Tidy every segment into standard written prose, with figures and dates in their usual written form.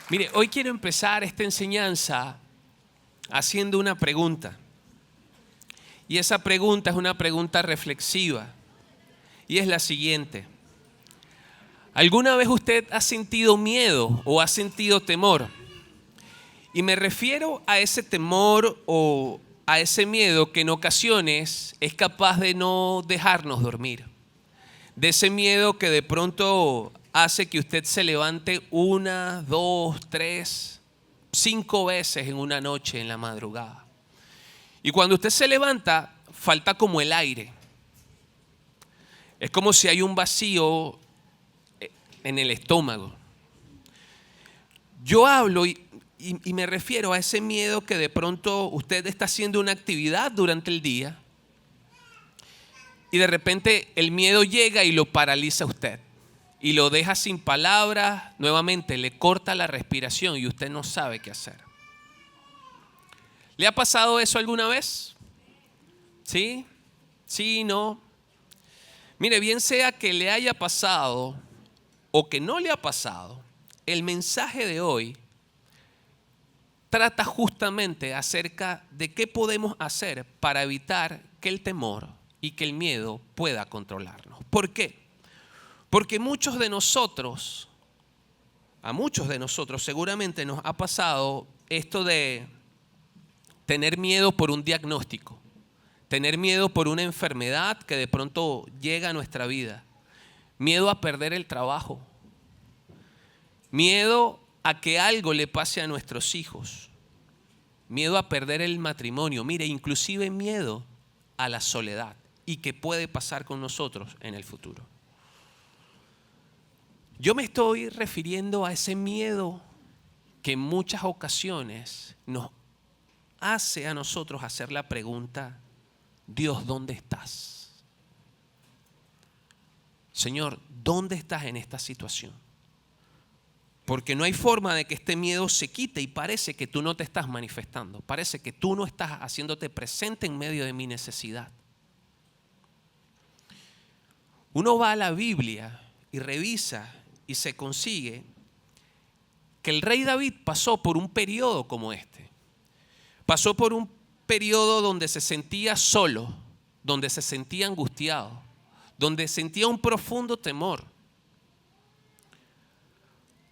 Mire, hoy quiero empezar esta enseñanza haciendo una pregunta. Y esa pregunta es una pregunta reflexiva. Y es la siguiente. ¿Alguna vez usted ha sentido miedo o ha sentido temor? Y me refiero a ese temor o a ese miedo que en ocasiones es capaz de no dejarnos dormir. De ese miedo que de pronto hace que usted se levante 1, 2, 3, 5 veces en una noche en la madrugada. Y cuando usted se levanta, falta como el aire. Es como si hay un vacío en el estómago. Yo hablo y me refiero a ese miedo que de pronto usted está haciendo una actividad durante el día y de repente el miedo llega y lo paraliza a usted y lo deja sin palabras, nuevamente le corta la respiración y usted no sabe qué hacer. ¿Le ha pasado eso alguna vez? ¿Sí? ¿Sí? ¿No? Mire, bien sea que le haya pasado o que no le ha pasado, el mensaje de hoy trata justamente acerca de qué podemos hacer para evitar que el temor y que el miedo pueda controlarnos. ¿Por qué? Porque a muchos de nosotros seguramente nos ha pasado esto de tener miedo por un diagnóstico, tener miedo por una enfermedad que de pronto llega a nuestra vida, miedo a perder el trabajo, miedo a que algo le pase a nuestros hijos, miedo a perder el matrimonio, mire, inclusive miedo a la soledad y que puede pasar con nosotros en el futuro. Yo me estoy refiriendo a ese miedo que en muchas ocasiones nos hace a nosotros hacer la pregunta: Dios, ¿dónde estás? Señor, ¿dónde estás en esta situación? Porque no hay forma de que este miedo se quite y parece que tú no te estás manifestando. Parece que tú no estás haciéndote presente en medio de mi necesidad. Uno va a la Biblia y revisa y se consigue que el rey David pasó por un periodo como este. Pasó por un periodo donde se sentía solo, donde se sentía angustiado, donde sentía un profundo temor.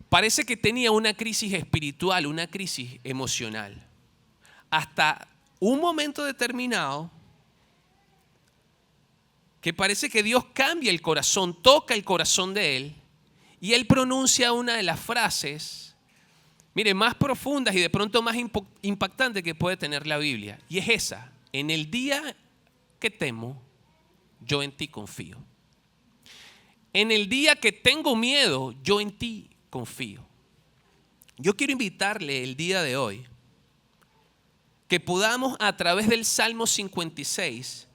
Parece que tenía una crisis espiritual, una crisis emocional. Hasta un momento determinado que parece que Dios cambia el corazón, toca el corazón de él y él pronuncia una de las frases, mire, más profundas y de pronto más impactantes que puede tener la Biblia. Y es esa: en el día que temo, yo en ti confío. En el día que tengo miedo, yo en ti confío. Yo quiero invitarle el día de hoy que podamos a través del Salmo 56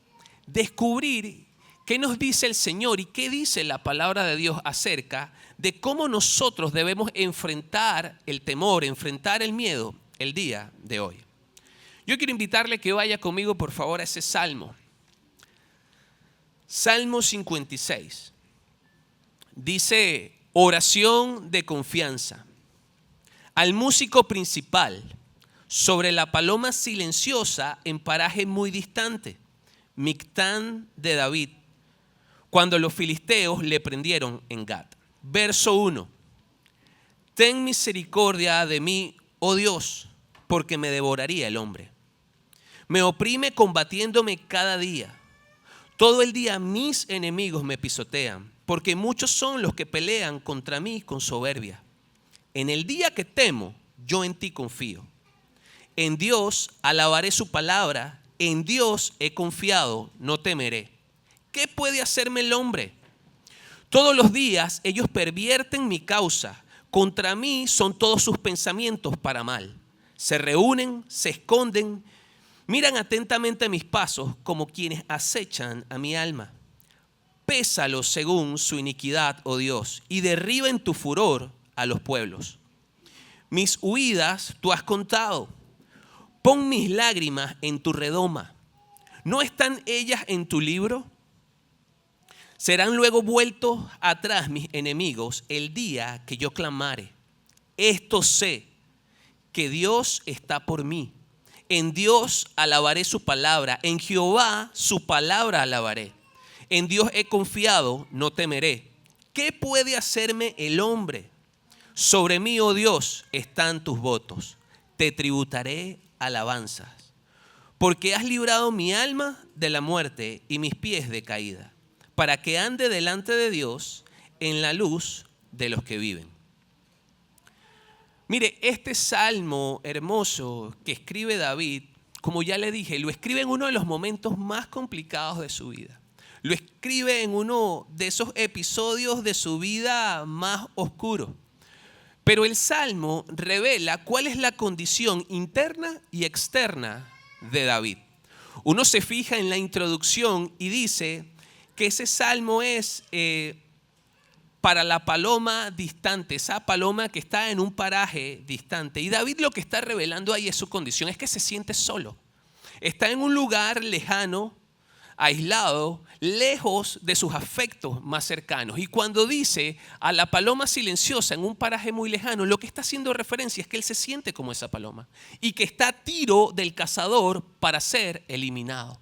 descubrir qué nos dice el Señor y qué dice la palabra de Dios acerca de cómo nosotros debemos enfrentar el temor, enfrentar el miedo el día de hoy. Yo quiero invitarle que vaya conmigo por favor a ese Salmo. Salmo 56. Dice: oración de confianza. Al músico principal, sobre la paloma silenciosa en paraje muy distante, Mictán de David, cuando los filisteos le prendieron en Gat. Verso 1. Ten misericordia de mí, oh Dios, porque me devoraría el hombre. Me oprime combatiéndome cada día. Todo el día mis enemigos me pisotean, porque muchos son los que pelean contra mí con soberbia. En el día que temo, yo en ti confío. En Dios alabaré su palabra, en Dios he confiado, no temeré. ¿Qué puede hacerme el hombre? Todos los días ellos pervierten mi causa, contra mí son todos sus pensamientos para mal. Se reúnen, se esconden, miran atentamente mis pasos como quienes acechan a mi alma. Pésalos según su iniquidad, oh Dios, y derriba en tu furor a los pueblos. Mis huidas tú has contado. Pon mis lágrimas en tu redoma. ¿No están ellas en tu libro? Serán luego vueltos atrás mis enemigos el día que yo clamare. esto sé, que Dios está por mí. En Dios alabaré su palabra, en Jehová su palabra alabaré. En Dios he confiado, no temeré. ¿Qué puede hacerme el hombre? Sobre mí, oh Dios, están tus votos. Te tributaré alabanzas. Porque has librado mi alma de la muerte y mis pies de caída, para que ande delante de Dios en la luz de los que viven. Mire, este salmo hermoso que escribe David, como ya le dije, lo escribe en uno de los momentos más complicados de su vida. Lo escribe en uno de esos episodios de su vida más oscuros. Pero el salmo revela cuál es la condición interna y externa de David. Uno se fija en la introducción y dice que ese salmo es para la paloma distante, esa paloma que está en un paraje distante. Y David lo que está revelando ahí es su condición, es que se siente solo. Está en un lugar lejano, aislado, lejos de sus afectos más cercanos. Y cuando dice a la paloma silenciosa en un paraje muy lejano, lo que está haciendo referencia es que él se siente como esa paloma y que está a tiro del cazador para ser eliminado.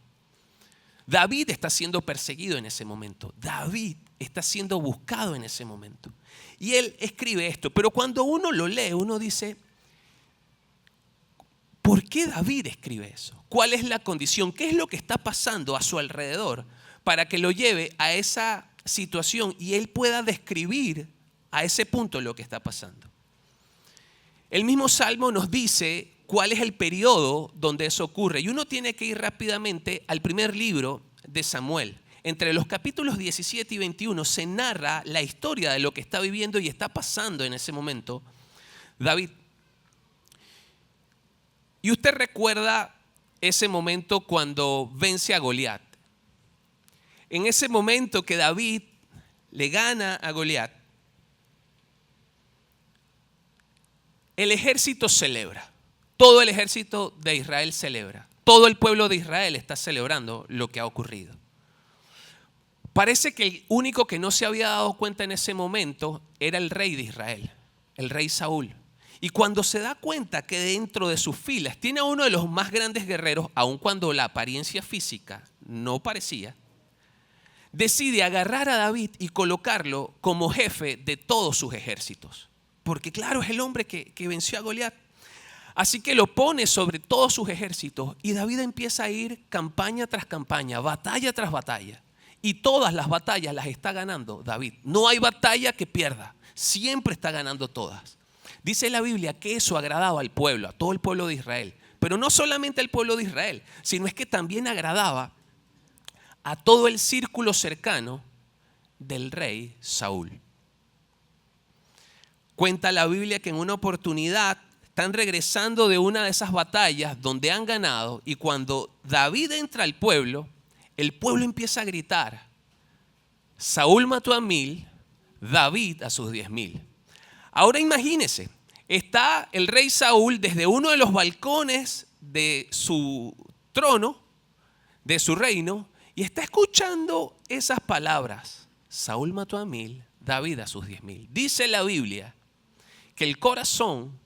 David está siendo perseguido en ese momento. David está siendo buscado en ese momento. Y él escribe esto, pero cuando uno lo lee, uno dice, ¿por qué David escribe eso? ¿Cuál es la condición? ¿Qué es lo que está pasando a su alrededor para que lo lleve a esa situación y él pueda describir a ese punto lo que está pasando? El mismo Salmo nos dice cuál es el periodo donde eso ocurre. Y uno tiene que ir rápidamente al primer libro de Samuel. Entre los capítulos 17 y 21 se narra la historia de lo que está viviendo y está pasando en ese momento David. Y usted recuerda ese momento cuando vence a Goliat. En ese momento que David le gana a Goliat, el ejército celebra. Todo el ejército de Israel celebra. Todo el pueblo de Israel está celebrando lo que ha ocurrido. Parece que el único que no se había dado cuenta en ese momento era el rey de Israel, el rey Saúl. Y cuando se da cuenta que dentro de sus filas tiene a uno de los más grandes guerreros, aun cuando la apariencia física no parecía, decide agarrar a David y colocarlo como jefe de todos sus ejércitos. Porque claro, es el hombre que venció a Goliat. Así que lo pone sobre todos sus ejércitos y David empieza a ir campaña tras campaña, batalla tras batalla. Y todas las batallas las está ganando David. No hay batalla que pierda, siempre está ganando todas. Dice la Biblia que eso agradaba al pueblo, a todo el pueblo de Israel. Pero no solamente al pueblo de Israel, sino es que también agradaba a todo el círculo cercano del rey Saúl. Cuenta la Biblia que en una oportunidad están regresando de una de esas batallas donde han ganado y cuando David entra al pueblo, el pueblo empieza a gritar, Saúl mató a 1000, David a sus 10,000. Ahora imagínese, está el rey Saúl desde uno de los balcones de su trono, de su reino, y está escuchando esas palabras. Saúl mató a 1000, David a sus 10,000. Dice la Biblia que el corazón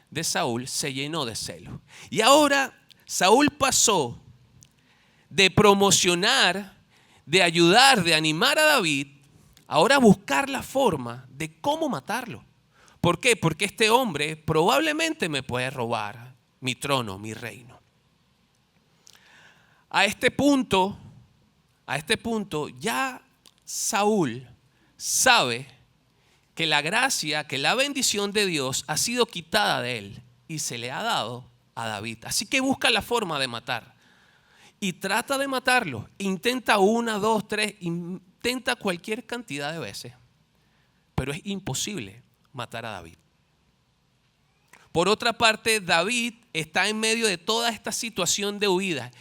de Saúl se llenó de celo. Y ahora Saúl pasó de promocionar, de ayudar, de animar a David, ahora a buscar la forma de cómo matarlo. ¿Por qué? Porque este hombre probablemente me puede robar mi trono, mi reino. A este punto ya Saúl sabe que la gracia, que la bendición de Dios ha sido quitada de él y se le ha dado a David. Así que busca la forma de matar y trata de matarlo. Intenta 1, 2, 3, intenta cualquier cantidad de veces, pero es imposible matar a David. Por otra parte, David está en medio de toda esta situación de huida.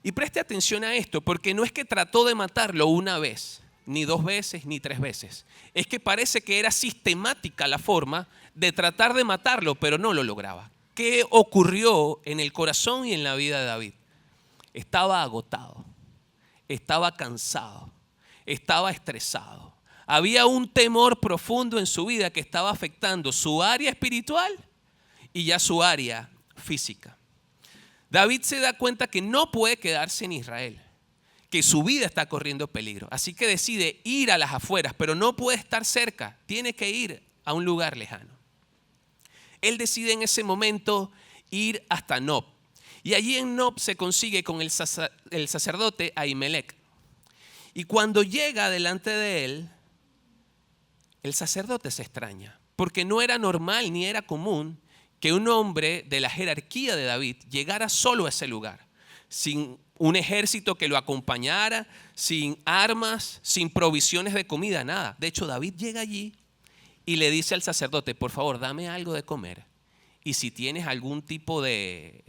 Y preste atención a esto, porque no es que trató de matarlo una vez, ni 2 veces, ni 3 veces. Es que parece que era sistemática la forma de tratar de matarlo, pero no lo lograba. ¿Qué ocurrió en el corazón y en la vida de David? Estaba agotado, estaba cansado, estaba estresado. Había un temor profundo en su vida que estaba afectando su área espiritual y ya su área física. David se da cuenta que no puede quedarse en Israel, que su vida está corriendo peligro. Así que decide ir a las afueras, pero no puede estar cerca, tiene que ir a un lugar lejano. Él decide en ese momento ir hasta Nob. Y allí en Nob se consigue con el sacerdote Ahimelech. Y cuando llega delante de él, el sacerdote se extraña, porque no era normal ni era común que un hombre de la jerarquía de David llegara solo a ese lugar, sin un ejército que lo acompañara, sin armas, sin provisiones de comida, nada. De hecho, David llega allí y le dice al sacerdote, por favor, dame algo de comer. Y si tienes algún tipo de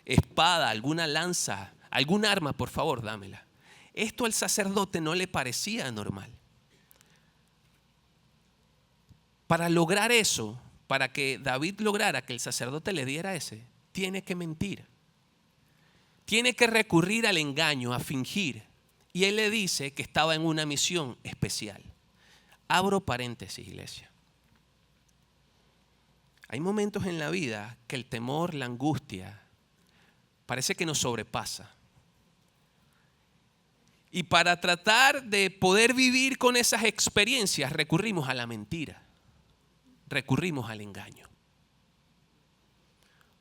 espada, alguna lanza, algún arma, por favor, dámela. Esto al sacerdote no le parecía normal. Para lograr eso, para que David lograra que el sacerdote le diera ese, tiene que mentir. Tiene que recurrir al engaño, a fingir. Y él le dice que estaba en una misión especial. Abro paréntesis, iglesia. Hay momentos en la vida que el temor, la angustia, parece que nos sobrepasa. Y para tratar de poder vivir con esas experiencias, recurrimos a la mentira. Recurrimos al engaño.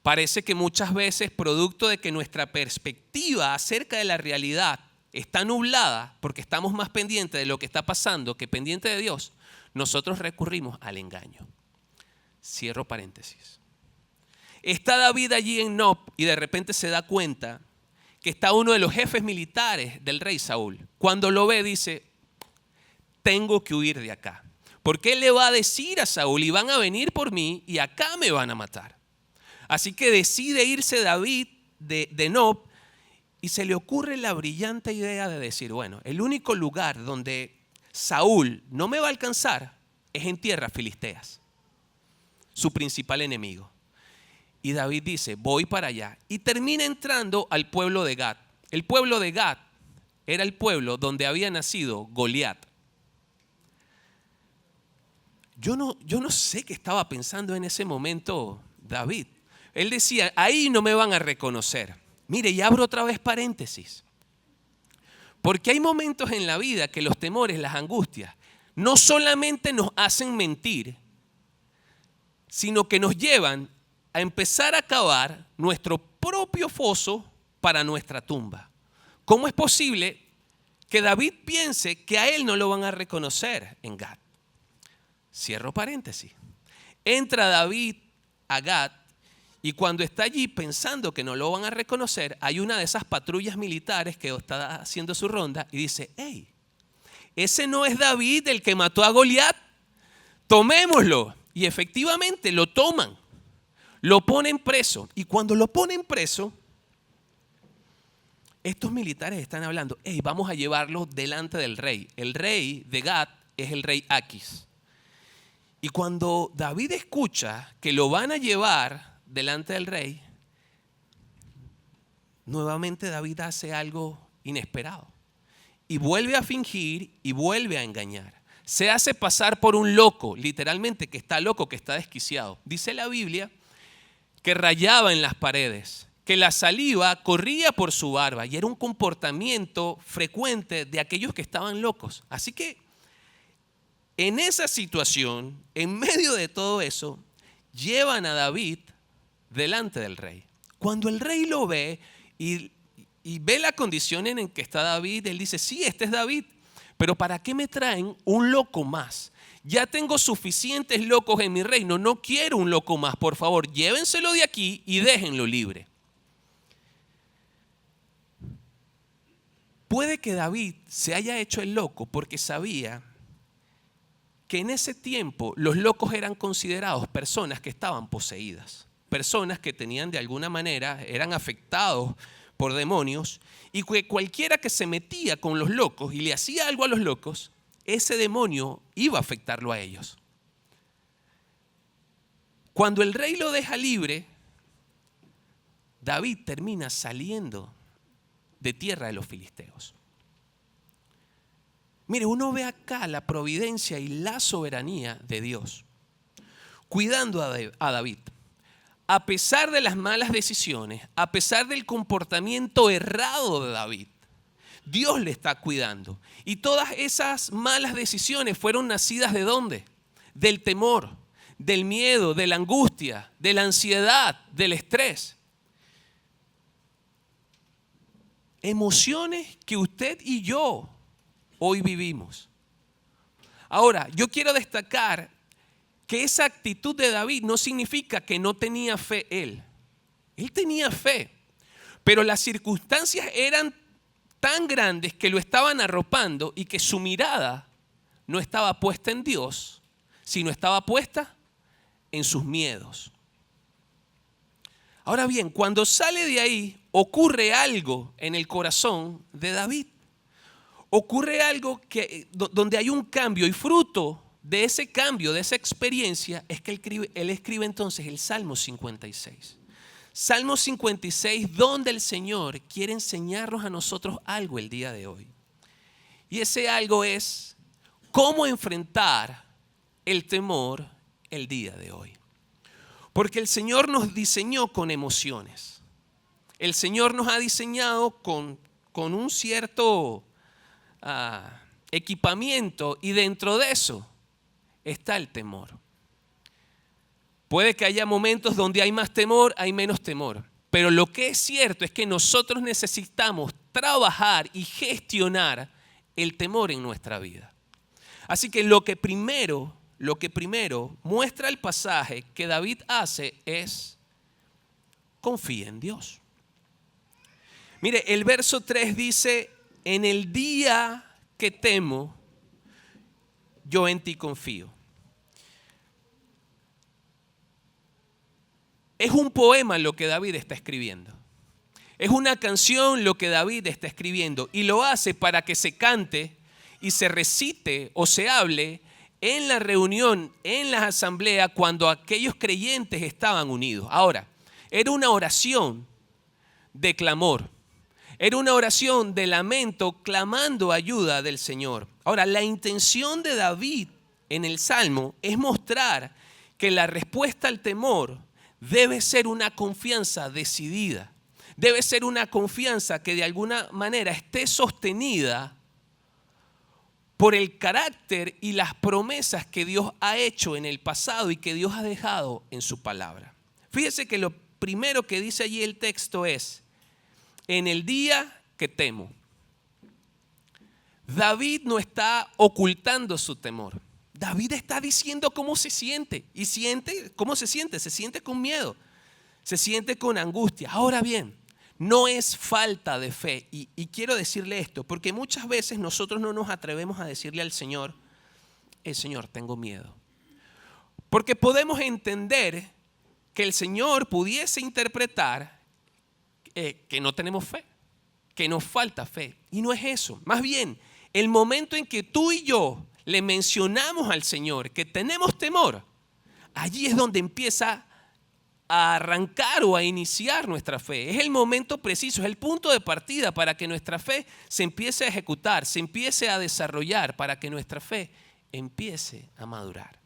Parece que muchas veces, producto de que nuestra perspectiva acerca de la realidad está nublada, porque estamos más pendientes de lo que está pasando que pendientes de Dios, nosotros recurrimos al engaño. Cierro paréntesis. Está David allí en Nob y de repente se da cuenta que está uno de los jefes militares del rey Saúl. Cuando lo ve dice, tengo que huir de acá. Porque él le va a decir a Saúl, y van a venir por mí y acá me van a matar. Así que decide irse David de Nob y se le ocurre la brillante idea de decir, bueno, el único lugar donde Saúl no me va a alcanzar es en tierras filisteas, su principal enemigo. Y David dice, voy para allá. Y termina entrando al pueblo de Gat. El pueblo de Gat era el pueblo donde había nacido Goliat. Yo no sé qué estaba pensando en ese momento David. Él decía, ahí no me van a reconocer. Mire, y abro otra vez paréntesis. Porque hay momentos en la vida que los temores, las angustias, no solamente nos hacen mentir, sino que nos llevan a empezar a cavar nuestro propio foso para nuestra tumba. ¿Cómo es posible que David piense que a él no lo van a reconocer en Gat? Cierro paréntesis. Entra David a Gat y cuando está allí pensando que no lo van a reconocer, hay una de esas patrullas militares que está haciendo su ronda y dice, hey, ese no es David el que mató a Goliat, tomémoslo. Y efectivamente lo toman, lo ponen preso. Y cuando lo ponen preso, estos militares están hablando, hey, vamos a llevarlo delante del rey. El rey de Gat es el rey Aquis. Y cuando David escucha que lo van a llevar delante del rey, nuevamente David hace algo inesperado. Y vuelve a fingir y vuelve a engañar. Se hace pasar por un loco, literalmente que está loco, que está desquiciado. Dice la Biblia que rayaba en las paredes, que la saliva corría por su barba y era un comportamiento frecuente de aquellos que estaban locos. Así que en esa situación, en medio de todo eso, llevan a David delante del rey. Cuando el rey lo ve y ve la condición en que está David, él dice, sí, este es David, pero ¿para qué me traen un loco más? Ya tengo suficientes locos en mi reino, no quiero un loco más, por favor, llévenselo de aquí y déjenlo libre. Puede que David se haya hecho el loco porque sabía que en ese tiempo los locos eran considerados personas que estaban poseídas, personas que tenían de alguna manera, eran afectados por demonios y que cualquiera que se metía con los locos y le hacía algo a los locos, ese demonio iba a afectarlo a ellos. Cuando el rey lo deja libre, David termina saliendo de tierra de los filisteos. Mire, uno ve acá la providencia y la soberanía de Dios, cuidando a David. A pesar de las malas decisiones, a pesar del comportamiento errado de David, Dios le está cuidando. Y todas esas malas decisiones fueron nacidas ¿de dónde? Del temor, del miedo, de la angustia, de la ansiedad, del estrés. Emociones que usted y yo hoy vivimos. Ahora, yo quiero destacar que esa actitud de David no significa que no tenía fe él. Él tenía fe, pero las circunstancias eran tan grandes que lo estaban arropando y que su mirada no estaba puesta en Dios, sino estaba puesta en sus miedos. Ahora bien, cuando sale de ahí, ocurre algo en el corazón de David. Ocurre algo donde hay un cambio, y fruto de ese cambio, de esa experiencia, es que él escribe entonces el Salmo 56. Salmo 56, donde el Señor quiere enseñarnos a nosotros algo el día de hoy. Y ese algo es cómo enfrentar el temor el día de hoy. Porque el Señor nos diseñó con emociones. El Señor nos ha diseñado con un cierto equipamiento, y dentro de eso está el temor. Puede que haya momentos donde hay más temor, hay menos temor. Pero lo que es cierto es que nosotros necesitamos trabajar y gestionar el temor en nuestra vida. Así que lo que primero muestra el pasaje que David hace es: confía en Dios. Mire, el verso 3 dice: en el día que temo, yo en ti confío. Es un poema lo que David está escribiendo. Es una canción lo que David está escribiendo, y lo hace para que se cante y se recite o se hable en la reunión, en la asamblea, cuando aquellos creyentes estaban unidos. Ahora, era una oración de clamor. Era una oración de lamento, clamando ayuda del Señor. Ahora, la intención de David en el Salmo es mostrar que la respuesta al temor debe ser una confianza decidida. Debe ser una confianza que de alguna manera esté sostenida por el carácter y las promesas que Dios ha hecho en el pasado y que Dios ha dejado en su palabra. Fíjese que lo primero que dice allí el texto es: en el día que temo. David no está ocultando su temor. David está diciendo cómo se siente. ¿Y cómo se siente? Se siente con miedo. Se siente con angustia. Ahora bien, no es falta de fe. Y quiero decirle esto, porque muchas veces nosotros no nos atrevemos a decirle al Señor: Señor, tengo miedo. Porque podemos entender que el Señor pudiese interpretar que no tenemos fe, que nos falta fe. Y no es eso. Más bien, el momento en que tú y yo le mencionamos al Señor que tenemos temor, allí es donde empieza a arrancar o a iniciar nuestra fe. Es el momento preciso, es el punto de partida para que nuestra fe se empiece a ejecutar, se empiece a desarrollar, para que nuestra fe empiece a madurar.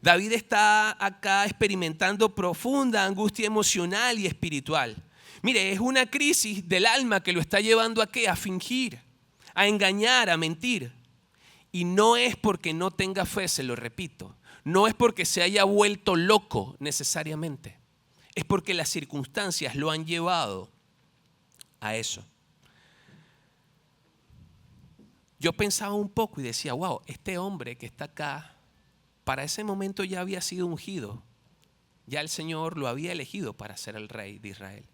David está acá experimentando profunda angustia emocional y espiritual. Mire, es una crisis del alma que lo está llevando ¿a qué? A fingir, a engañar, a mentir. Y no es porque no tenga fe, se lo repito. No es porque se haya vuelto loco necesariamente. Es porque las circunstancias lo han llevado a eso. Yo pensaba un poco y decía: wow, este hombre que está acá, para ese momento ya había sido ungido. Ya el Señor lo había elegido para ser el rey de Israel.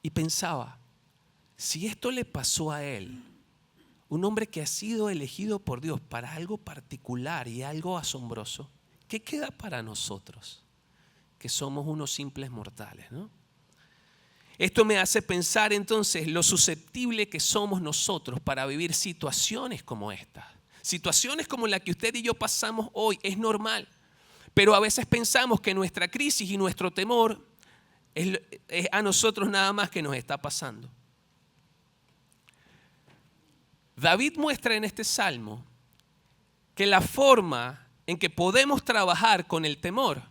Y pensaba, si esto le pasó a él, un hombre que ha sido elegido por Dios para algo particular y algo asombroso, ¿qué queda para nosotros? Que somos unos simples mortales, ¿no? Esto me hace pensar entonces lo susceptible que somos nosotros para vivir situaciones como esta. Situaciones como la que usted y yo pasamos hoy es normal, pero a veces pensamos que nuestra crisis y nuestro temor es a nosotros nada más que nos está pasando. David muestra en este salmo que la forma en que podemos trabajar con el temor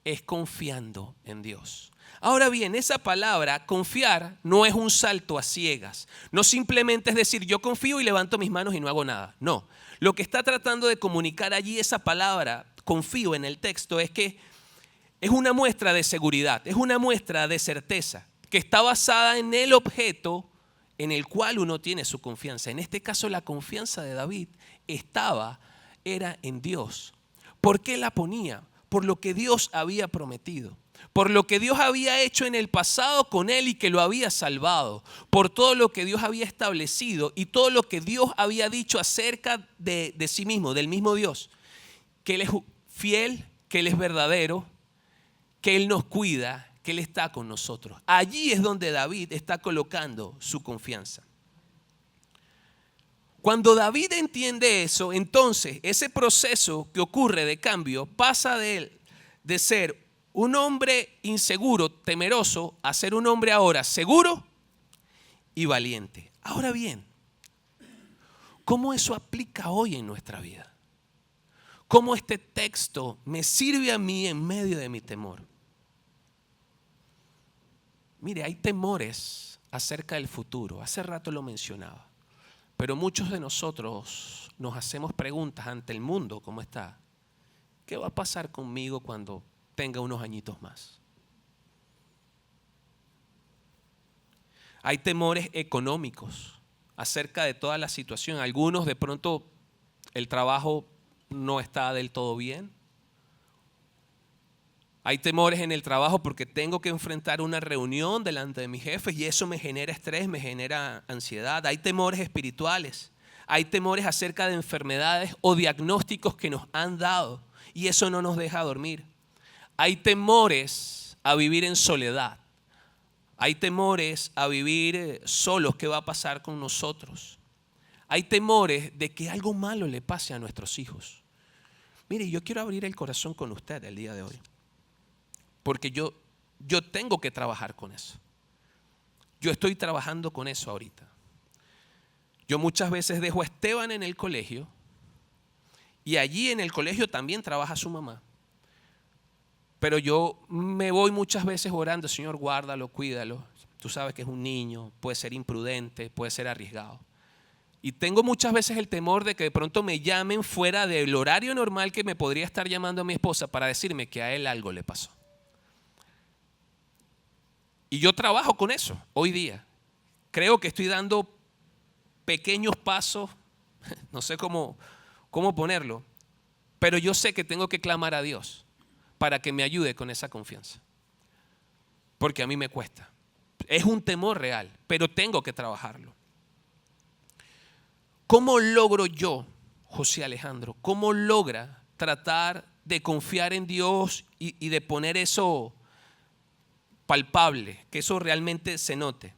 es confiando en Dios. Ahora bien, esa palabra, confiar, no es un salto a ciegas. No simplemente es decir, yo confío y levanto mis manos y no hago nada. No. Lo que está tratando de comunicar allí esa palabra, confío en el texto, es que es una muestra de seguridad, es una muestra de certeza, que está basada en el objeto en el cual uno tiene su confianza. En este caso, la confianza de David era en Dios. ¿Por qué la ponía? Por lo que Dios había prometido, por lo que Dios había hecho en el pasado con él y que lo había salvado, por todo lo que Dios había establecido y todo lo que Dios había dicho acerca de sí mismo, del mismo Dios, que Él es fiel, que Él es verdadero, que Él nos cuida, que Él está con nosotros. Allí es donde David está colocando su confianza. Cuando David entiende eso, entonces ese proceso que ocurre de cambio pasa de él de ser un hombre inseguro, temeroso, a ser un hombre ahora seguro y valiente. Ahora bien, ¿cómo eso aplica hoy en nuestra vida? ¿Cómo este texto me sirve a mí en medio de mi temor? Mire, hay temores acerca del futuro. Hace rato lo mencionaba. Pero muchos de nosotros nos hacemos preguntas ante el mundo, ¿cómo está? ¿Qué va a pasar conmigo cuando tenga unos añitos más? Hay temores económicos acerca de toda la situación. Algunos de pronto el trabajo no está del todo bien. Hay temores en el trabajo porque tengo que enfrentar una reunión delante de mis jefes y eso me genera estrés, me genera ansiedad. Hay temores espirituales, hay temores acerca de enfermedades o diagnósticos que nos han dado y eso no nos deja dormir. Hay temores a vivir en soledad, hay temores a vivir solos, ¿qué va a pasar con nosotros? Hay temores de que algo malo le pase a nuestros hijos. Mire, yo quiero abrir el corazón con usted el día de hoy. Porque yo tengo que trabajar con eso. Yo estoy trabajando con eso ahorita. Yo muchas veces dejo a Esteban en el colegio y allí en el colegio también trabaja su mamá. Pero yo me voy muchas veces orando, Señor, guárdalo, cuídalo. Tú sabes que es un niño, puede ser imprudente, puede ser arriesgado. Y tengo muchas veces el temor de que de pronto me llamen fuera del horario normal que me podría estar llamando a mi esposa para decirme que a él algo le pasó. Y yo trabajo con eso hoy día. Creo que estoy dando pequeños pasos, no sé cómo ponerlo, pero yo sé que tengo que clamar a Dios para que me ayude con esa confianza. Porque a mí me cuesta. Es un temor real, pero tengo que trabajarlo. ¿Cómo logro yo, José Alejandro, cómo logra tratar de confiar en Dios y de poner eso palpable, que eso realmente se note?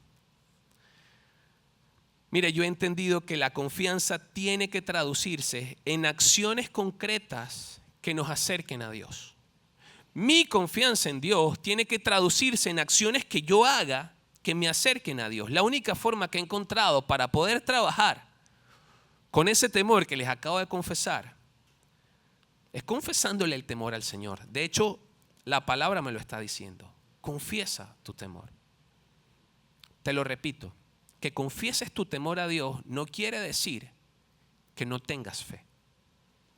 Mire, yo he entendido que la confianza tiene que traducirse en acciones concretas que nos acerquen a Dios. Mi confianza en Dios tiene que traducirse en acciones que yo haga que me acerquen a Dios. La única forma que he encontrado para poder trabajar con ese temor que les acabo de confesar es confesándole el temor al Señor. De hecho, la palabra me lo está diciendo. Confiesa tu temor. Te lo repito, que confieses tu temor a Dios no quiere decir que no tengas fe.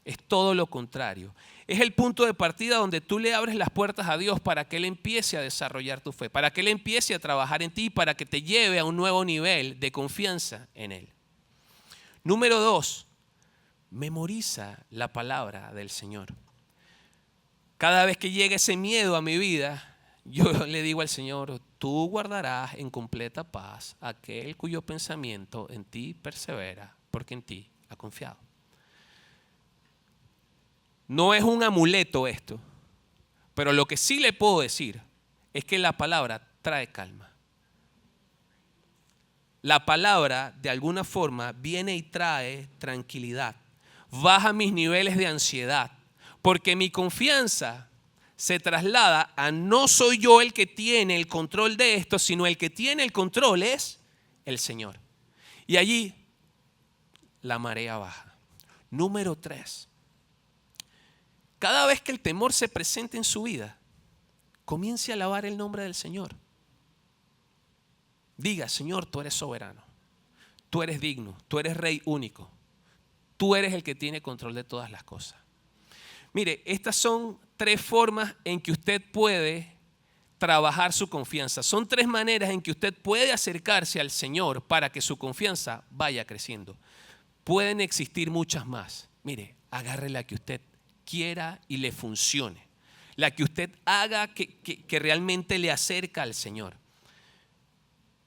Es todo lo contrario. Es el punto de partida donde tú le abres las puertas a Dios para que Él empiece a desarrollar tu fe, para que Él empiece a trabajar en ti, para que te lleve a un nuevo nivel de confianza en Él. Número 2, memoriza la palabra del Señor. Cada vez que llega ese miedo a mi vida, yo le digo al Señor, tú guardarás en completa paz a aquel cuyo pensamiento en ti persevera, porque en ti ha confiado. No es un amuleto esto, pero lo que sí le puedo decir es que la palabra trae calma. La palabra de alguna forma viene y trae tranquilidad, baja mis niveles de ansiedad, porque mi confianza se traslada a no soy yo el que tiene el control de esto, sino el que tiene el control es el Señor. Y allí la marea baja. Número 3. Cada vez que el temor se presente en su vida, comience a alabar el nombre del Señor. Diga, Señor, tú eres soberano, tú eres digno, tú eres Rey único, tú eres el que tiene control de todas las cosas. Mire, estas son 3 formas en que usted puede trabajar su confianza. Son 3 maneras en que usted puede acercarse al Señor para que su confianza vaya creciendo. Pueden existir muchas más. Mire, agarre la que usted quiera y le funcione. La que usted haga que realmente le acerca al Señor.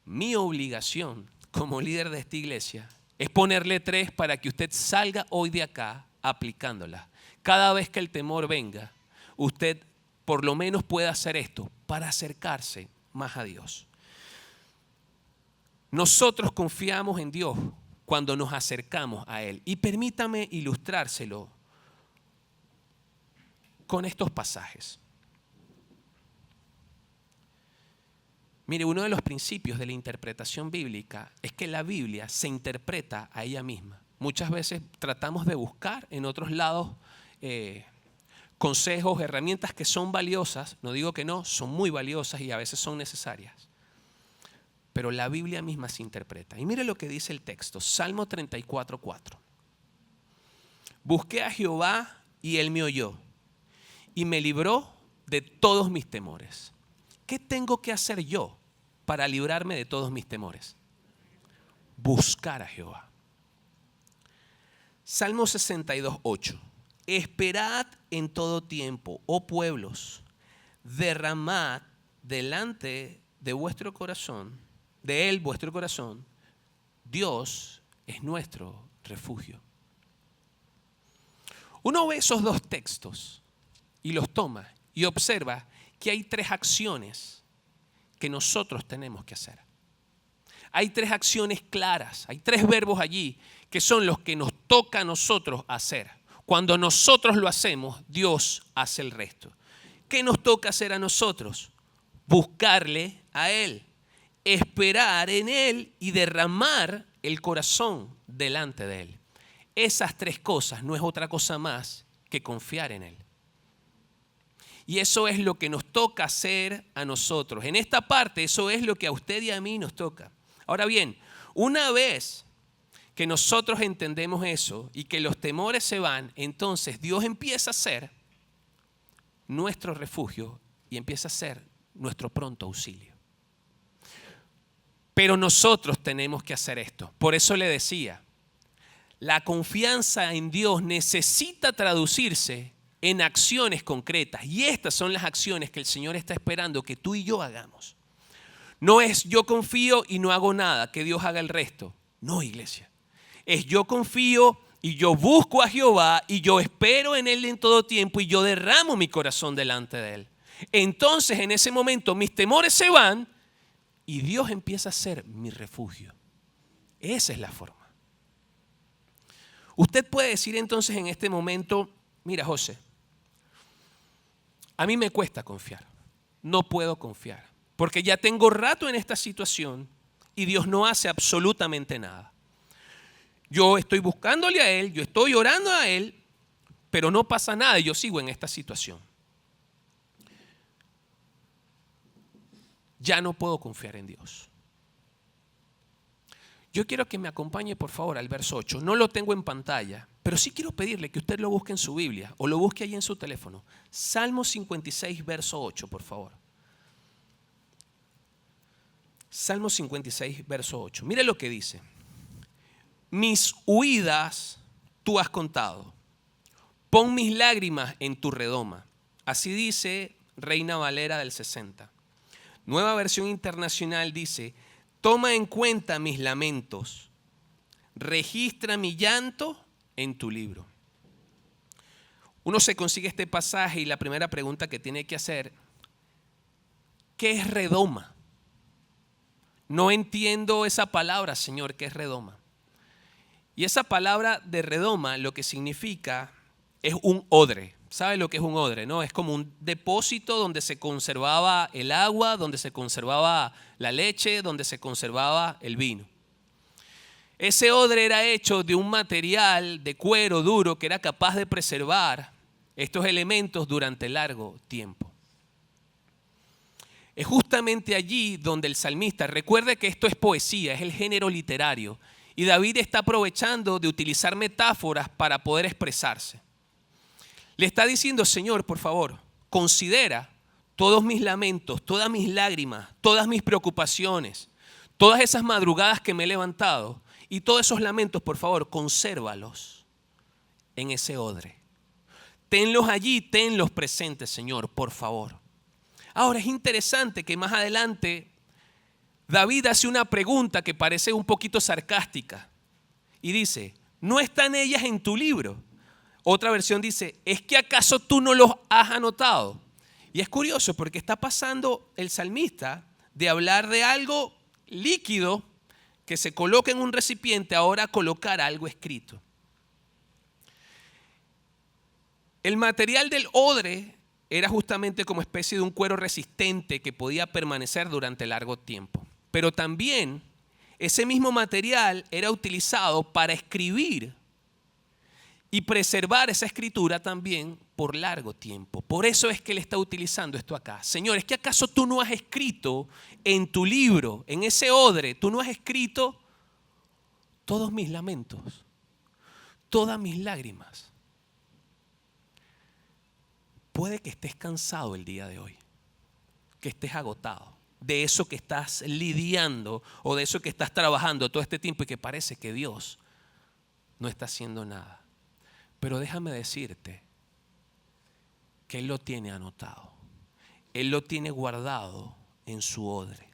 Mi obligación como líder de esta iglesia es ponerle 3 para que usted salga hoy de acá aplicándolas. Cada vez que el temor venga, usted por lo menos puede hacer esto para acercarse más a Dios. Nosotros confiamos en Dios cuando nos acercamos a Él. Y permítame ilustrárselo con estos pasajes. Mire, uno de los principios de la interpretación bíblica es que la Biblia se interpreta a ella misma. Muchas veces tratamos de buscar en otros lados consejos, herramientas que son valiosas. No digo que no, son muy valiosas y a veces son necesarias. Pero la Biblia misma se interpreta. Y mire lo que dice el texto, Salmo 34:4. Busqué a Jehová y Él me oyó y me libró de todos mis temores. ¿Qué tengo que hacer yo para librarme de todos mis temores? Buscar a Jehová. Salmo 62:8. Esperad en todo tiempo, oh pueblos, derramad delante de vuestro corazón, de Él vuestro corazón. Dios es nuestro refugio. Uno ve esos 2 textos y los toma y observa que hay 3 acciones que nosotros tenemos que hacer. Hay 3 acciones claras, hay 3 verbos allí que son los que nos toca a nosotros hacer. Cuando nosotros lo hacemos, Dios hace el resto. ¿Qué nos toca hacer a nosotros? Buscarle a Él, esperar en Él y derramar el corazón delante de Él. Esas 3 cosas no es otra cosa más que confiar en Él. Y eso es lo que nos toca hacer a nosotros. En esta parte, eso es lo que a usted y a mí nos toca. Ahora bien, una vez que nosotros entendemos eso y que los temores se van, entonces Dios empieza a ser nuestro refugio y empieza a ser nuestro pronto auxilio. Pero nosotros tenemos que hacer esto. Por eso le decía, la confianza en Dios necesita traducirse en acciones concretas. Y estas son las acciones que el Señor está esperando que tú y yo hagamos. No es yo confío y no hago nada, que Dios haga el resto. No, iglesia. Es yo confío y yo busco a Jehová y yo espero en Él en todo tiempo y yo derramo mi corazón delante de Él. Entonces en ese momento mis temores se van y Dios empieza a ser mi refugio. Esa es la forma. Usted puede decir entonces en este momento, mira José, a mí me cuesta confiar, no puedo confiar, porque ya tengo rato en esta situación y Dios no hace absolutamente nada. Yo estoy buscándole a Él, yo estoy orando a Él, pero no pasa nada y yo sigo en esta situación. Ya no puedo confiar en Dios. Yo quiero que me acompañe por favor al verso 8. No lo tengo en pantalla, pero sí quiero pedirle que usted lo busque en su Biblia o lo busque ahí en su teléfono. Salmo 56, verso 8, por favor. Salmo 56, verso 8. Mire lo que dice. Mis huidas tú has contado. Pon mis lágrimas en tu redoma. Así dice Reina Valera del 60. Nueva versión internacional dice, toma en cuenta mis lamentos, registra mi llanto en tu libro. Uno se consigue este pasaje y la primera pregunta que tiene que hacer, ¿qué es redoma? No entiendo esa palabra, Señor, ¿qué es redoma? Y esa palabra de redoma lo que significa es un odre. ¿Sabe lo que es un odre? ¿No? Es como un depósito donde se conservaba el agua, donde se conservaba la leche, donde se conservaba el vino. Ese odre era hecho de un material de cuero duro que era capaz de preservar estos elementos durante largo tiempo. Es justamente allí donde el salmista, recuerde que esto es poesía, es el género literario, y David está aprovechando de utilizar metáforas para poder expresarse. Le está diciendo: Señor, por favor, considera todos mis lamentos, todas mis lágrimas, todas mis preocupaciones, todas esas madrugadas que me he levantado, y todos esos lamentos, por favor, consérvalos en ese odre. Tenlos allí, tenlos presentes, Señor, por favor. Ahora es interesante que más adelante David hace una pregunta que parece un poquito sarcástica y dice: ¿no están ellas en tu libro? Otra versión dice: ¿es que acaso tú no los has anotado? Y es curioso porque está pasando el salmista de hablar de algo líquido que se coloca en un recipiente, ahora a colocar algo escrito. El material del odre era justamente como especie de un cuero resistente que podía permanecer durante largo tiempo. Pero también ese mismo material era utilizado para escribir y preservar esa escritura también por largo tiempo. Por eso es que él está utilizando esto acá. Señor, ¿es que acaso tú no has escrito en tu libro, en ese odre, tú no has escrito todos mis lamentos, todas mis lágrimas? Puede que estés cansado el día de hoy, que estés agotado de eso que estás lidiando o de eso que estás trabajando todo este tiempo y que parece que Dios no está haciendo nada. Pero déjame decirte que Él lo tiene anotado. Él lo tiene guardado en su odre.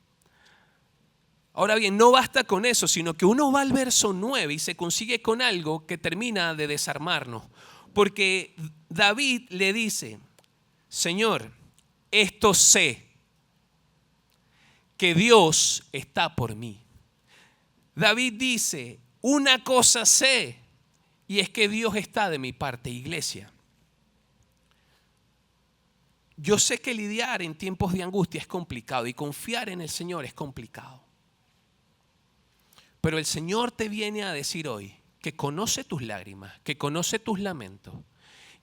Ahora bien, no basta con eso, sino que uno va al verso 9 y se consigue con algo que termina de desarmarnos. Porque David le dice: Señor, esto sé, que Dios está por mí. David dice: una cosa sé, y es que Dios está de mi parte. Iglesia, yo sé que lidiar en tiempos de angustia es complicado y confiar en el Señor es complicado. Pero el Señor te viene a decir hoy que conoce tus lágrimas, que conoce tus lamentos,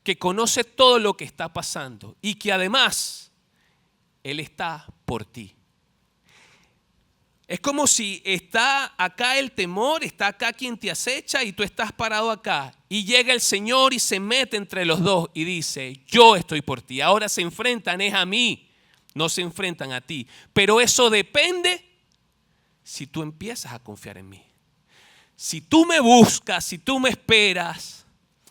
que conoce todo lo que está pasando y que además Él está por ti. Es como si está acá el temor, está acá quien te acecha y tú estás parado acá. Y llega el Señor y se mete entre los dos y dice: yo estoy por ti. Ahora se enfrentan es a mí, no se enfrentan a ti. Pero eso depende si tú empiezas a confiar en mí. Si tú me buscas, si tú me esperas,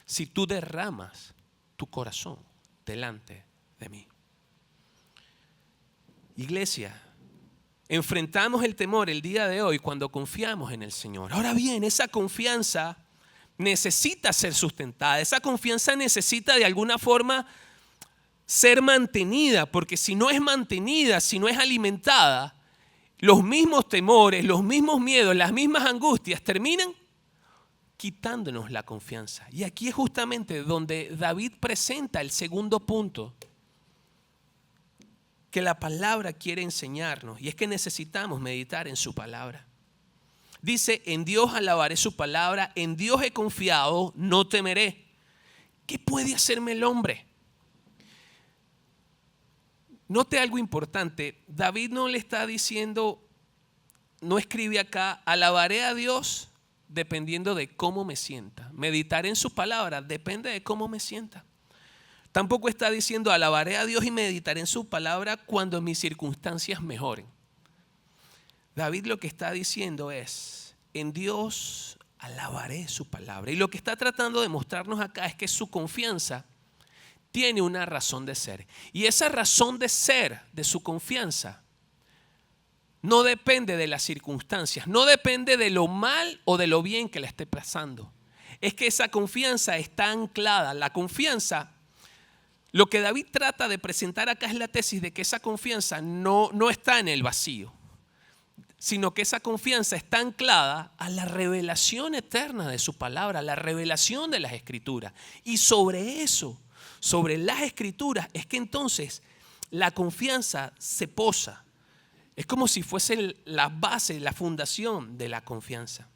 si tú derramas tu corazón delante de mí. Iglesia, enfrentamos el temor el día de hoy cuando confiamos en el Señor. Ahora bien, esa confianza necesita ser sustentada. Esa confianza necesita de alguna forma ser mantenida, porque si no es mantenida, si no es alimentada, los mismos temores, los mismos miedos, las mismas angustias terminan quitándonos la confianza. Y aquí es justamente donde David presenta el segundo punto que la palabra quiere enseñarnos, y es que necesitamos meditar en su palabra. Dice: en Dios alabaré su palabra, en Dios he confiado, no temeré. ¿Qué puede hacerme el hombre? Note algo importante. David no le está diciendo, no escribe acá: alabaré a Dios dependiendo de cómo me sienta. Meditaré en su palabra depende de cómo me sienta. Tampoco está diciendo: alabaré a Dios y meditaré en su palabra cuando mis circunstancias mejoren. David lo que está diciendo es: en Dios alabaré su palabra. Y lo que está tratando de mostrarnos acá es que su confianza tiene una razón de ser. Y esa razón de ser de su confianza no depende de las circunstancias, no depende de lo mal o de lo bien que le esté pasando. Es que esa confianza está anclada. La confianza, lo que David trata de presentar acá es la tesis de que esa confianza no está en el vacío, sino que esa confianza está anclada a la revelación eterna de su palabra, a la revelación de las Escrituras. Y sobre eso, sobre las Escrituras, es que entonces la confianza se posa. Es como si fuese la base, la fundación de la confianza.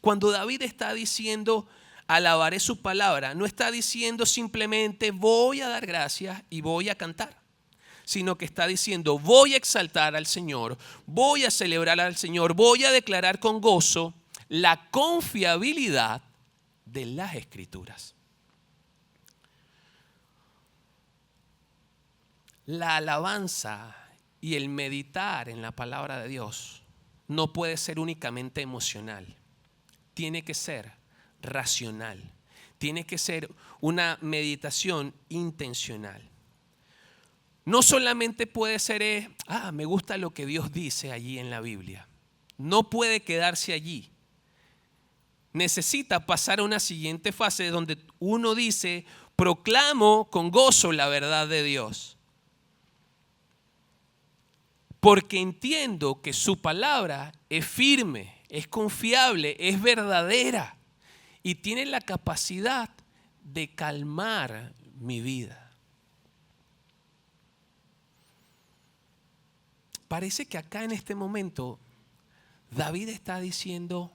Cuando David está diciendo, alabaré su palabra, no está diciendo simplemente voy a dar gracias y voy a cantar, sino que está diciendo voy a exaltar al Señor, voy a celebrar al Señor, voy a declarar con gozo la confiabilidad de las Escrituras. La alabanza y el meditar en la palabra de Dios no puede ser únicamente emocional, tiene que ser racional, tiene que ser una meditación intencional. No solamente puede ser, me gusta lo que Dios dice allí en la Biblia. No puede quedarse allí. Necesita pasar a una siguiente fase donde uno dice, proclamo con gozo la verdad de Dios. Porque entiendo que su palabra es firme, es confiable, es verdadera y tiene la capacidad de calmar mi vida. Parece que acá en este momento David está diciendo,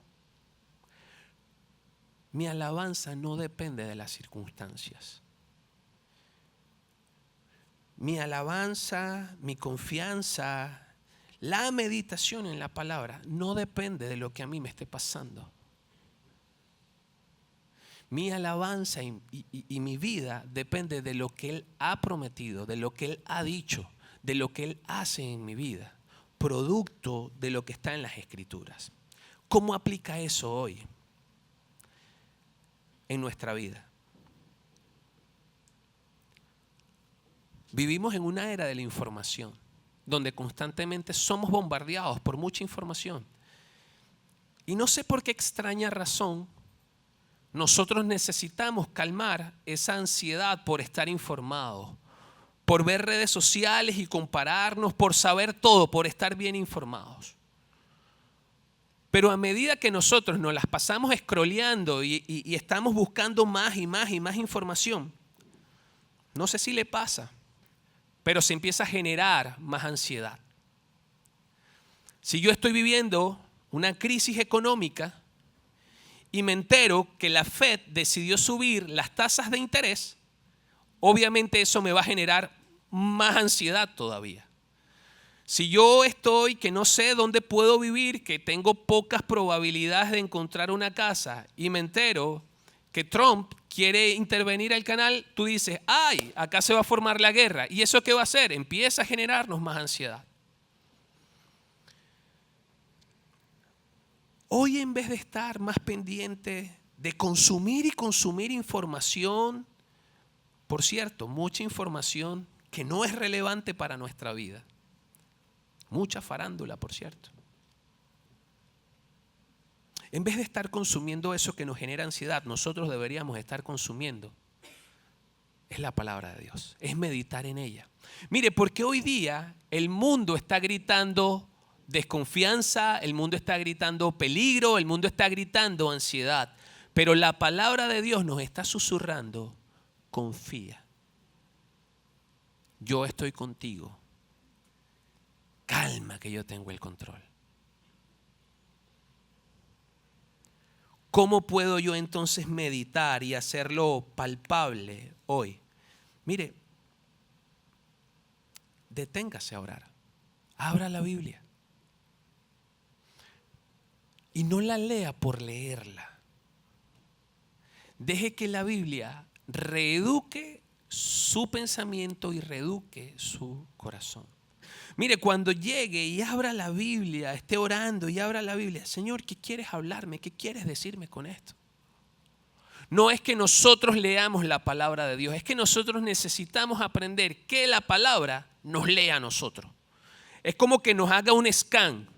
mi alabanza no depende de las circunstancias. Mi alabanza, mi confianza, la meditación en la palabra no depende de lo que a mí me esté pasando. Mi alabanza y mi vida depende de lo que Él ha prometido, de lo que Él ha dicho, de lo que Él hace en mi vida, producto de lo que está en las Escrituras. ¿Cómo aplica eso hoy en nuestra vida? Vivimos en una era de la información, donde constantemente somos bombardeados por mucha información. Y no sé por qué extraña razón, nosotros necesitamos calmar esa ansiedad por estar informados, por ver redes sociales y compararnos, por saber todo, por estar bien informados. Pero a medida que nosotros nos las pasamos scrolleando y estamos buscando más y más y más información, no sé si le pasa, pero se empieza a generar más ansiedad. Si yo estoy viviendo una crisis económica y me entero que la Fed decidió subir las tasas de interés, obviamente eso me va a generar más ansiedad todavía. Si yo estoy que no sé dónde puedo vivir, que tengo pocas probabilidades de encontrar una casa y me entero que Trump quiere intervenir al canal, tú dices, ¡ay! Acá se va a formar la guerra. ¿Y eso qué va a hacer? Empieza a generarnos más ansiedad. Hoy, en vez de estar más pendiente de consumir y consumir información, por cierto, mucha información que no es relevante para nuestra vida, mucha farándula, por cierto. En vez de estar consumiendo eso que nos genera ansiedad, nosotros deberíamos estar consumiendo es la palabra de Dios, es meditar en ella. Mire, porque hoy día el mundo está gritando desconfianza, el mundo está gritando peligro, el mundo está gritando ansiedad, pero la palabra de Dios nos está susurrando, confía, yo estoy contigo, calma que yo tengo el control. ¿Cómo puedo yo entonces meditar y hacerlo palpable hoy? Mire, deténgase a orar. Abra la Biblia. Y no la lea por leerla. Deje que la Biblia reeduque su pensamiento y reeduque su corazón. Mire, cuando llegue y abra la Biblia, esté orando y abra la Biblia, Señor, ¿qué quieres hablarme? ¿Qué quieres decirme con esto? No es que nosotros leamos la palabra de Dios, es que nosotros necesitamos aprender que la palabra nos lea a nosotros. Es como que nos haga un scan,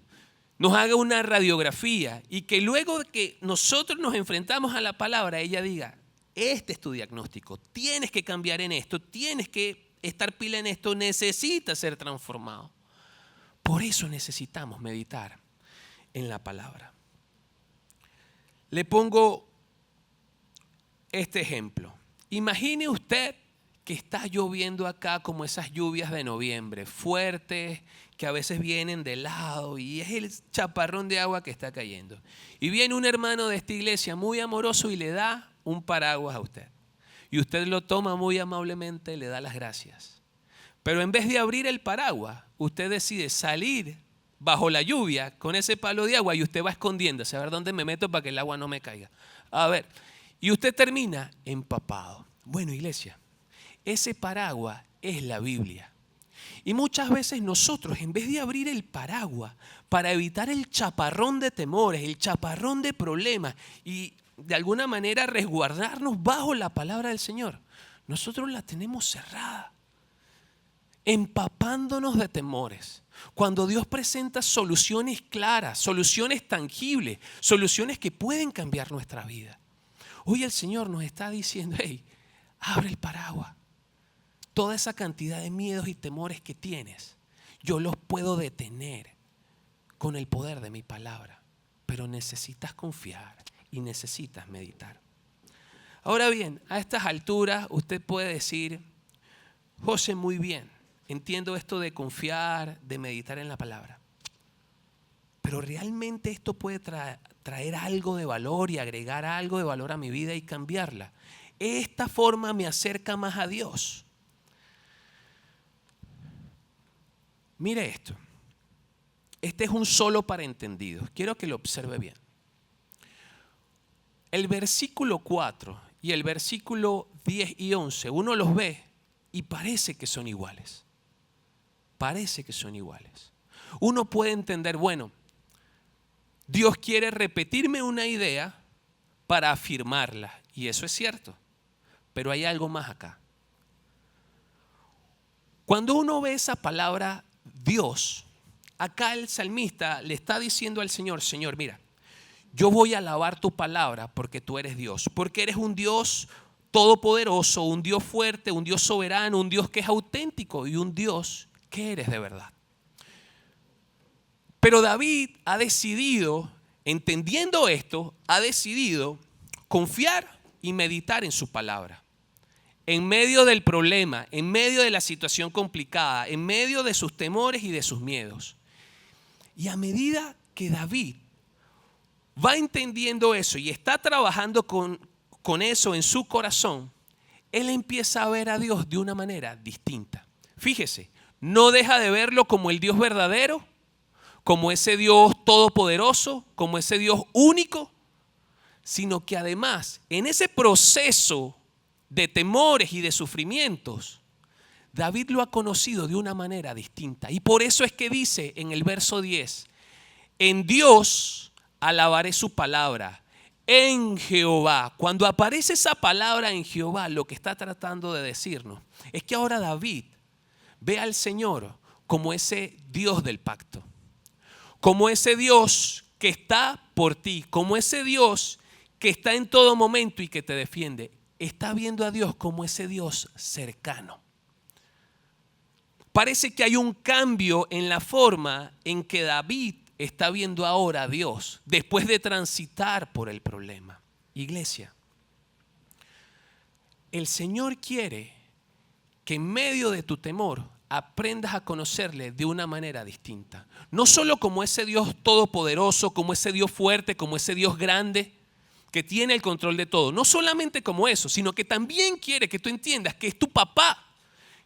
nos haga una radiografía y que luego de que nosotros nos enfrentamos a la palabra, ella diga, este es tu diagnóstico, tienes que cambiar en esto, tienes que estar pila en esto, necesita ser transformado. Por eso necesitamos meditar en la palabra. Le pongo este ejemplo. Imagine usted que está lloviendo acá como esas lluvias de noviembre, fuertes, que a veces vienen de lado y es el chaparrón de agua que está cayendo. Y viene un hermano de esta iglesia muy amoroso y le da un paraguas a usted. Y usted lo toma muy amablemente y le da las gracias. Pero en vez de abrir el paraguas, usted decide salir bajo la lluvia con ese palo de agua y usted va escondiéndose a ver dónde me meto para que el agua no me caiga. A ver, y usted termina empapado. Bueno, iglesia, ese paraguas es la Biblia. Y muchas veces nosotros, en vez de abrir el paraguas para evitar el chaparrón de temores, el chaparrón de problemas y de alguna manera resguardarnos bajo la palabra del Señor, nosotros la tenemos cerrada, empapándonos de temores. Cuando Dios presenta soluciones claras, soluciones tangibles, soluciones que pueden cambiar nuestra vida. Hoy el Señor nos está diciendo, hey, abre el paraguas. Toda esa cantidad de miedos y temores que tienes, yo los puedo detener con el poder de mi palabra. Pero necesitas confiar y necesitas meditar. Ahora bien, a estas alturas usted puede decir, José, muy bien, entiendo esto de confiar, de meditar en la palabra. Pero realmente esto puede traer algo de valor y agregar algo de valor a mi vida y cambiarla. Esta forma me acerca más a Dios. Mire esto. Este es un solo para entendidos. Quiero que lo observe bien. El versículo 4 y el versículo 10 y 11, uno los ve y parece que son iguales. Parece que son iguales. Uno puede entender, bueno, Dios quiere repetirme una idea para afirmarla. Y eso es cierto. Pero hay algo más acá. Cuando uno ve esa palabra Dios, acá el salmista le está diciendo al Señor, Señor, mira, yo voy a alabar tu palabra porque tú eres Dios, porque eres un Dios todopoderoso, un Dios fuerte, un Dios soberano, un Dios que es auténtico y un Dios que eres de verdad. Pero David ha decidido, entendiendo esto, ha decidido confiar y meditar en su palabra. En medio del problema, en medio de la situación complicada, en medio de sus temores y de sus miedos. Y a medida que David va entendiendo eso y está trabajando con eso en su corazón, él empieza a ver a Dios de una manera distinta. Fíjese, no deja de verlo como el Dios verdadero, como ese Dios todopoderoso, como ese Dios único, sino que además en ese proceso de temores y de sufrimientos, David lo ha conocido de una manera distinta. Y por eso es que dice en el verso 10, en Dios alabaré su palabra, en Jehová. Cuando aparece esa palabra en Jehová, lo que está tratando de decirnos es que ahora David ve al Señor como ese Dios del pacto, como ese Dios que está por ti, como ese Dios que está en todo momento y que te defiende. Está viendo a Dios como ese Dios cercano. Parece que hay un cambio en la forma en que David está viendo ahora a Dios después de transitar por el problema. Iglesia, el Señor quiere que en medio de tu temor aprendas a conocerle de una manera distinta. No solo como ese Dios todopoderoso, como ese Dios fuerte, como ese Dios grande, que tiene el control de todo. No solamente como eso, sino que también quiere que tú entiendas que es tu papá,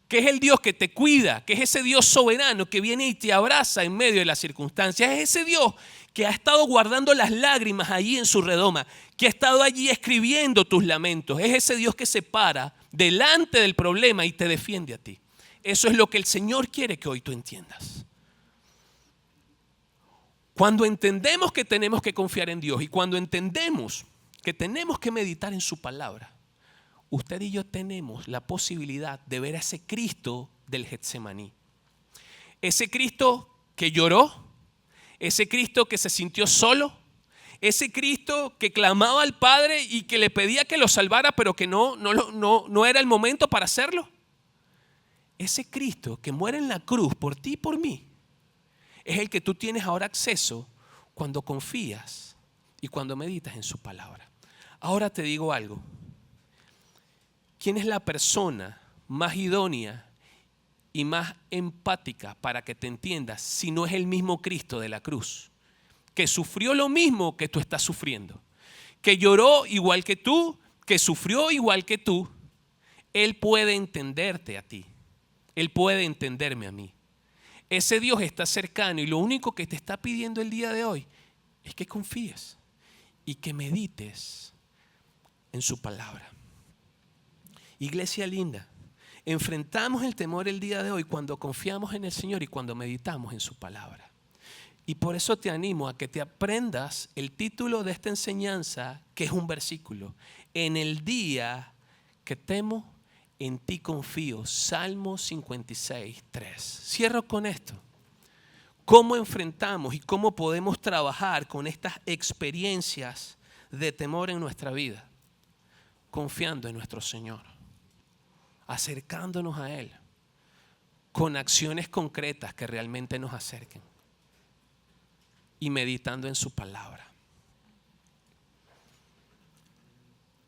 que es el Dios que te cuida, que es ese Dios soberano que viene y te abraza en medio de las circunstancias. Es ese Dios que ha estado guardando las lágrimas allí en su redoma, que ha estado allí escribiendo tus lamentos. Es ese Dios que se para delante del problema y te defiende a ti. Eso es lo que el Señor quiere que hoy tú entiendas. Cuando entendemos que tenemos que confiar en Dios y cuando entendemos que tenemos que meditar en su palabra, usted y yo tenemos la posibilidad de ver a ese Cristo del Getsemaní. Ese Cristo que lloró, ese Cristo que se sintió solo, ese Cristo que clamaba al Padre y que le pedía que lo salvara, pero que no era el momento para hacerlo. Ese Cristo que muere en la cruz por ti y por mí, es el que tú tienes ahora acceso cuando confías y cuando meditas en su palabra. Ahora te digo algo. ¿Quién es la persona más idónea y más empática para que te entiendas si no es el mismo Cristo de la cruz, que sufrió lo mismo que tú estás sufriendo, que lloró igual que tú, que sufrió igual que tú? Él puede entenderte a ti. Él puede entenderme a mí. Ese Dios está cercano y lo único que te está pidiendo el día de hoy es que confíes y que medites en su palabra. Iglesia linda, enfrentamos el temor el día de hoy cuando confiamos en el Señor y cuando meditamos en su palabra. Y por eso te animo a que te aprendas el título de esta enseñanza, que es un versículo. En el día que temo, en ti confío. Salmo 56, 3. Cierro con esto. ¿Cómo enfrentamos y cómo podemos trabajar con estas experiencias de temor en nuestra vida? Confiando en nuestro Señor, acercándonos a Él, con acciones concretas que realmente nos acerquen y meditando en su palabra.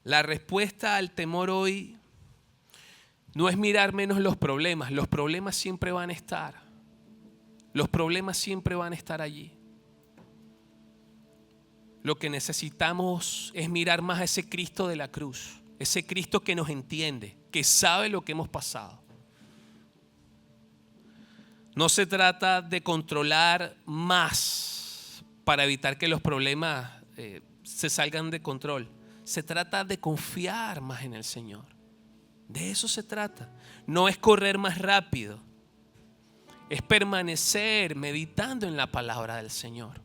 La respuesta al temor hoy no es mirar menos los problemas siempre van a estar. Los problemas siempre van a estar allí. Lo que necesitamos es mirar más a ese Cristo de la cruz, ese Cristo que nos entiende, que sabe lo que hemos pasado. No se trata de controlar más para evitar que los problemas se salgan de control. Se trata de confiar más en el Señor. De eso se trata. No es correr más rápido. Es permanecer meditando en la palabra del Señor.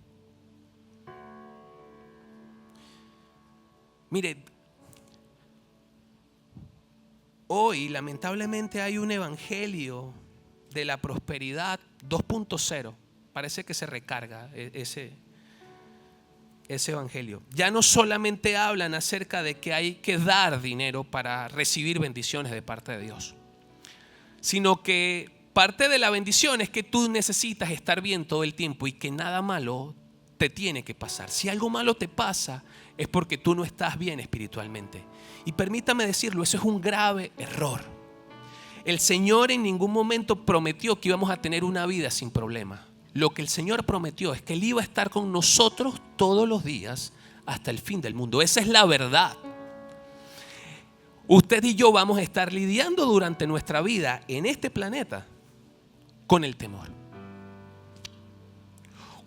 Mire, hoy lamentablemente hay un evangelio de la prosperidad 2.0. Parece que se recarga ese evangelio. Ya no solamente hablan acerca de que hay que dar dinero para recibir bendiciones de parte de Dios, sino que parte de la bendición es que tú necesitas estar bien todo el tiempo y que nada malo te tiene que pasar. Si algo malo te pasa es porque tú no estás bien espiritualmente. Y permítame decirlo, eso es un grave error. El Señor en ningún momento prometió que íbamos a tener una vida sin problemas. Lo que el Señor prometió es que Él iba a estar con nosotros todos los días hasta el fin del mundo. Esa es la verdad. Usted y yo vamos a estar lidiando durante nuestra vida en este planeta con el temor.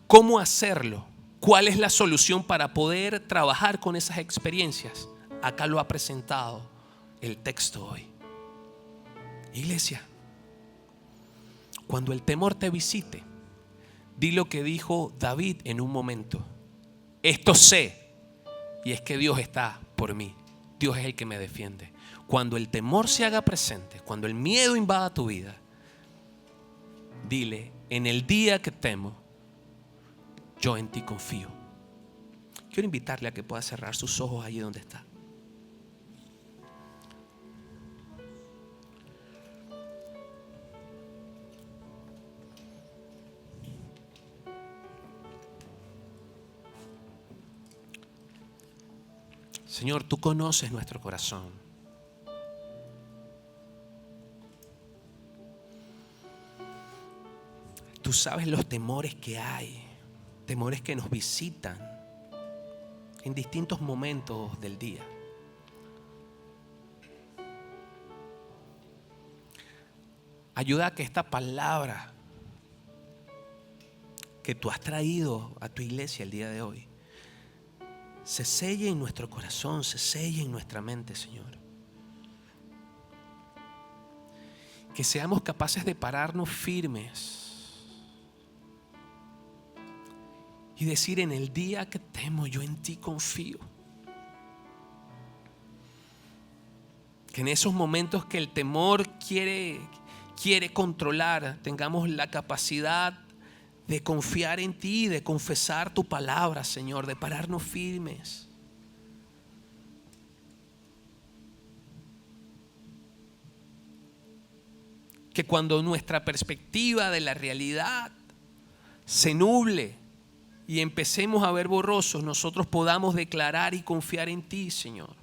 ¿Cómo hacerlo? ¿Cuál es la solución para poder trabajar con esas experiencias? Acá lo ha presentado el texto hoy. Iglesia, cuando el temor te visite, di lo que dijo David en un momento. Esto sé, y es que Dios está por mí. Dios es el que me defiende. Cuando el temor se haga presente, cuando el miedo invada tu vida, dile, en el día que temo, yo en ti confío. Quiero invitarle a que pueda cerrar sus ojos allí donde está. Señor, tú conoces nuestro corazón. Tú sabes los temores que hay, temores que nos visitan en distintos momentos del día. Ayuda a que esta palabra que tú has traído a tu iglesia el día de hoy se selle en nuestro corazón, se selle en nuestra mente, Señor. Que seamos capaces de pararnos firmes y decir, en el día que temo, yo en ti confío. Que en esos momentos que el temor quiere controlar, tengamos la capacidad de confiar en ti, de confesar tu palabra, Señor, de pararnos firmes. Que cuando nuestra perspectiva de la realidad se nuble y empecemos a ver borrosos, nosotros podamos declarar y confiar en ti, Señor.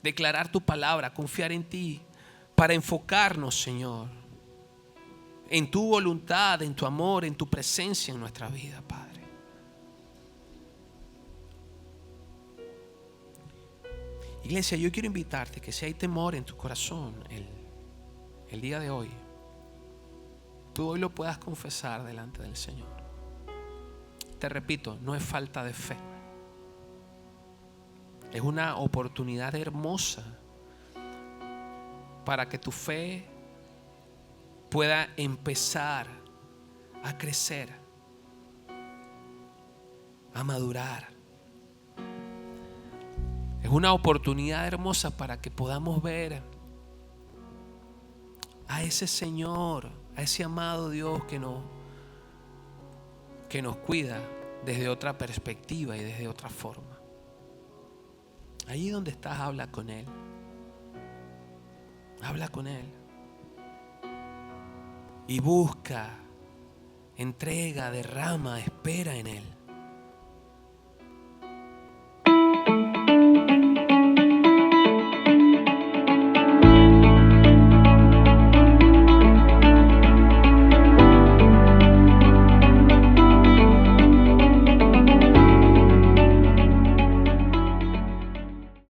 Declarar tu palabra, confiar en ti, para enfocarnos, Señor, en tu voluntad, en tu amor, en tu presencia en nuestra vida, Padre. Iglesia, yo quiero invitarte que si hay temor en tu corazón el día de hoy, tú hoy lo puedas confesar delante del Señor. Te repito, no es falta de fe. Es una oportunidad hermosa para que tu fe pueda empezar a crecer, a madurar. Es una oportunidad hermosa para que podamos ver a ese Señor, a ese amado Dios que nos cuida desde otra perspectiva y desde otra forma. Allí donde estás, habla con Él. Habla con Él. Y busca, entrega, derrama, espera en Él.